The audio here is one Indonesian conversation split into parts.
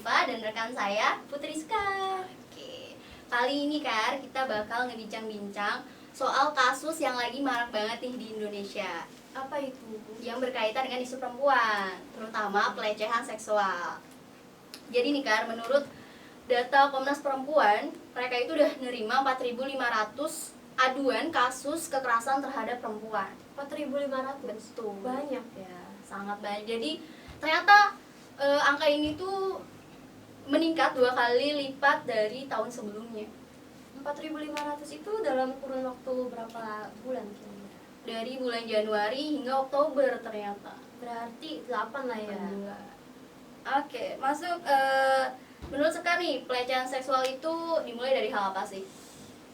Alifa dan rekan saya Putri Sekar. Oke, kali ini Kar kita bakal ngebincang-bincang soal kasus yang lagi marak banget nih di Indonesia. Apa itu? Yang berkaitan dengan isu perempuan, terutama pelecehan seksual. Jadi nih Kar, menurut data Komnas Perempuan, mereka itu udah nerima 4.500 aduan kasus kekerasan terhadap perempuan. 4.500? Betul. Banyak ya. Sangat banyak. Jadi ternyata angka ini tuh meningkat 2 kali lipat dari tahun sebelumnya. 4.500 itu dalam kurun waktu berapa bulan kira-kira? Dari bulan Januari hingga Oktober ternyata. Berarti 8 lah ya. Oke, masuk menurut Sekar nih, pelecehan seksual itu dimulai dari hal apa sih?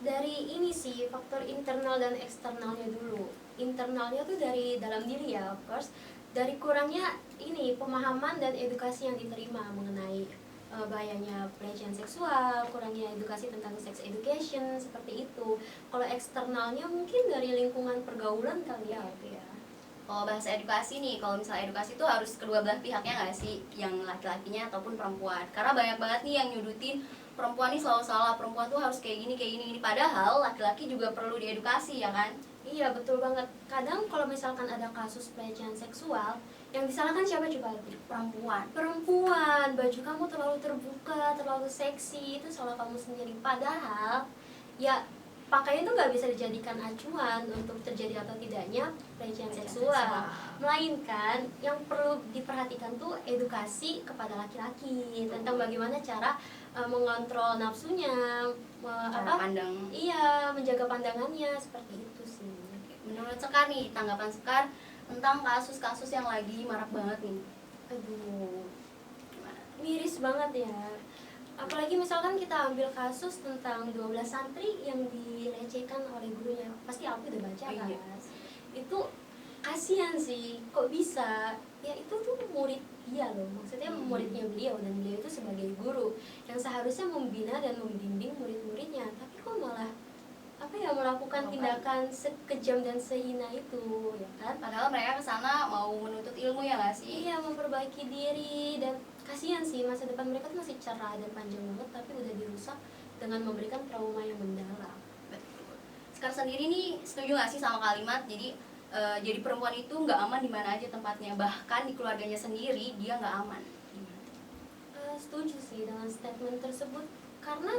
Dari ini sih, faktor internal dan eksternalnya dulu. Internalnya tuh dari dalam diri ya, of course. Dari kurangnya ini pemahaman dan edukasi yang diterima mengenai bahayanya pelecehan seksual, kurangnya edukasi tentang sex education seperti itu. Kalau eksternalnya mungkin dari lingkungan pergaulan kali ya, Kalau bahasa edukasi nih, kalau misalnya edukasi itu harus kedua belah pihaknya nggak sih? Yang laki-lakinya ataupun perempuan. Karena banyak banget nih yang nyudutin perempuan ini selalu salah, perempuan tuh harus kayak gini. Padahal laki-laki juga perlu diedukasi ya kan? Iya betul banget. Kadang kalau misalkan ada kasus pelecehan seksual, yang disalahkan siapa coba? Perempuan. Baju kamu terlalu terbuka, terlalu seksi, itu salah kamu sendiri. Padahal ya pakaian itu nggak bisa dijadikan acuan untuk terjadi atau tidaknya pelecehan seksual. Melainkan yang perlu diperhatikan tuh edukasi kepada laki-laki tentang bagaimana cara mengontrol nafsunya, Pandang. Iya, menjaga pandangannya seperti itu sih. Menurut Sekar nih, tanggapan Sekar tentang kasus-kasus yang lagi marak banget nih. Aduh, miris banget ya. Apalagi misalkan kita ambil kasus tentang 12 santri yang dilecehkan oleh gurunya. Pasti aku udah baca kan? Iya. Itu kasihan sih, kok bisa? Ya itu tuh murid dia loh, maksudnya muridnya beliau, dan beliau itu sebagai guru yang seharusnya membina dan membimbing murid-muridnya, tapi kok malah melakukan tindakan sekejam dan sehina itu, ya kan? Padahal mereka kesana mau menuntut ilmu ya nggak sih? Iya, memperbaiki diri, dan kasihan sih masa depan mereka tuh masih cerah dan panjang banget, tapi udah dirusak dengan memberikan trauma yang mendalam. Betul. Sekar sendiri nih setuju nggak sih sama kalimat jadi perempuan itu nggak aman di mana aja tempatnya, bahkan di keluarganya sendiri dia nggak aman? Setuju sih dengan statement tersebut, karena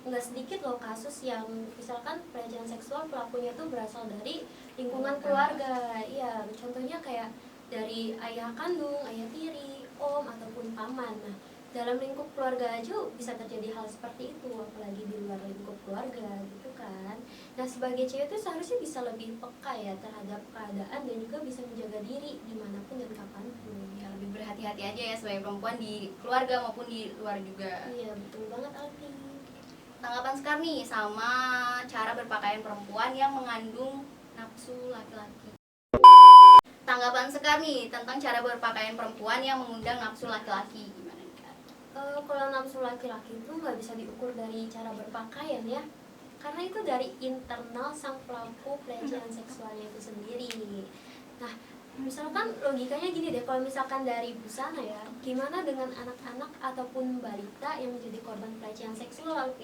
nggak sedikit loh kasus yang misalkan pelecehan seksual pelakunya tuh berasal dari lingkungan keluarga. Iya, contohnya kayak dari ayah kandung, ayah tiri, om ataupun paman. Nah, dalam lingkup keluarga aja bisa terjadi hal seperti itu, apalagi di luar lingkup keluarga gitu kan. Nah, sebagai cewek tuh seharusnya bisa lebih peka ya terhadap keadaan dan juga bisa menjaga diri dimanapun dan kapanpun. Ya, lebih berhati-hati aja ya sebagai perempuan di keluarga maupun di luar juga. Iya, betul banget Alfi. Tanggapan Sekar nih sama cara berpakaian perempuan yang mengandung nafsu laki-laki. Tanggapan Sekar nih tentang cara berpakaian perempuan yang mengundang nafsu laki-laki, gimana nih Kak? Kalau nafsu laki-laki itu nggak bisa diukur dari cara berpakaian ya, karena itu dari internal sang pelaku pelecehan seksualnya itu sendiri. Nah, misalkan logikanya gini deh, kalau misalkan dari busana ya, gimana dengan anak-anak ataupun balita yang menjadi korban pelecehan seksual?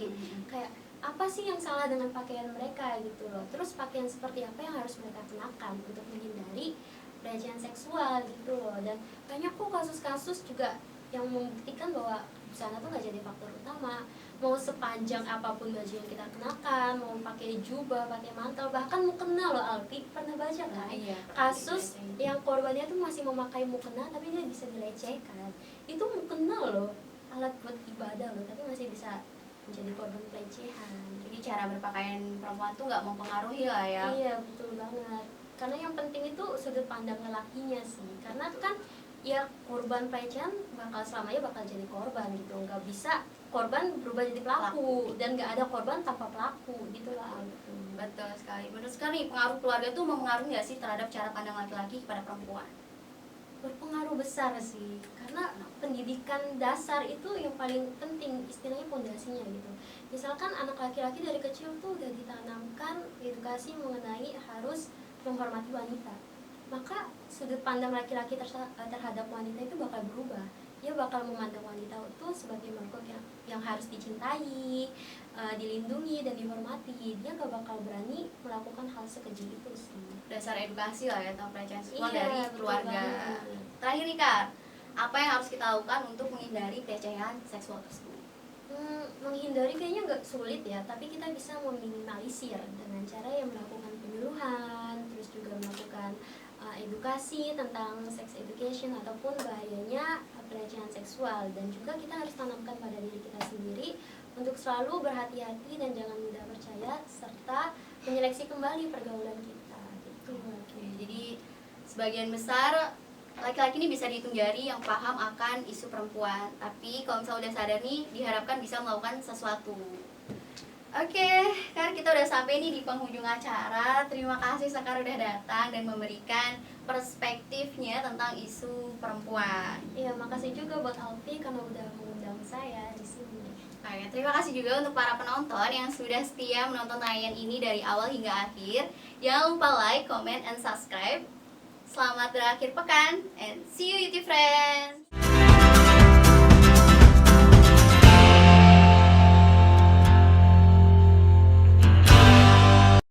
Kayak apa sih yang salah dengan pakaian mereka gitu loh? Terus pakaian seperti apa yang harus mereka kenakan untuk menghindari pelecehan seksual gitu loh? Dan banyak kok kasus-kasus juga yang membuktikan bahwa busana tuh nggak jadi faktor utama. Mau sepanjang apapun baju yang kita kenakan, mau pakai jubah, pakai mantel, bahkan mukena loh Alfi, pernah baca kan? Iya, Kasus yang korbannya tuh masih memakai mukena tapi dia bisa dilecehkan. Itu mukena loh, alat buat ibadah loh, tapi masih bisa menjadi korban pelecehan. Jadi cara berpakaian perempuan tuh nggak mempengaruhi lah ya. Iya, betul banget. Karena yang penting itu sudut pandang lelakinya sih. Karena kan ya korban pelecehan selamanya bakal jadi korban gitu, nggak bisa korban berubah jadi pelaku dan nggak ada korban tanpa pelaku gitulah. Betul sekali. Menurut sekali pengaruh keluarga tuh mempengaruhi nggak sih terhadap cara pandang laki-laki kepada perempuan? Berpengaruh besar sih, karena pendidikan dasar itu yang paling penting, istilahnya pondasinya gitu. Misalkan anak laki-laki dari kecil tuh udah ditanamkan edukasi mengenai harus menghormati wanita, maka sudut pandang laki-laki terhadap wanita itu bakal berubah. dia bakal memandang wanita itu sebagai makhluk yang harus dicintai, dilindungi dan dihormati. Dia gak bakal berani melakukan hal sekeji itu sih. Dasar edukasi lah ya tentang pelecehan seksual Iya, dari betul keluarga. banget. Terakhir nih Kak, apa yang harus kita lakukan untuk menghindari pelecehan seksual tersebut? Menghindari kayaknya nggak sulit ya, tapi kita bisa meminimalisir dengan cara yang melakukan penyuluhan, terus juga melakukan edukasi tentang sex education ataupun bahayanya pelecehan seksual. Dan juga kita harus tanamkan pada diri kita sendiri untuk selalu berhati-hati dan jangan mudah percaya, serta menyeleksi kembali pergaulan kita gitu. Oke, jadi sebagian besar laki-laki ini bisa dihitung jari yang paham akan isu perempuan. Tapi kalau misalnya udah sadar nih, diharapkan bisa melakukan sesuatu. Oke, kan kita udah sampai nih di penghujung acara. Terima kasih Sekar udah datang dan memberikan perspektifnya tentang isu perempuan. Iya, makasih juga buat Alfi karena udah mengundang saya di sini. Oke, terima kasih juga untuk para penonton yang sudah setia menonton tayangan ini dari awal hingga akhir. Jangan lupa like, comment, and subscribe. Selamat berakhir pekan, and see you YouTube friends!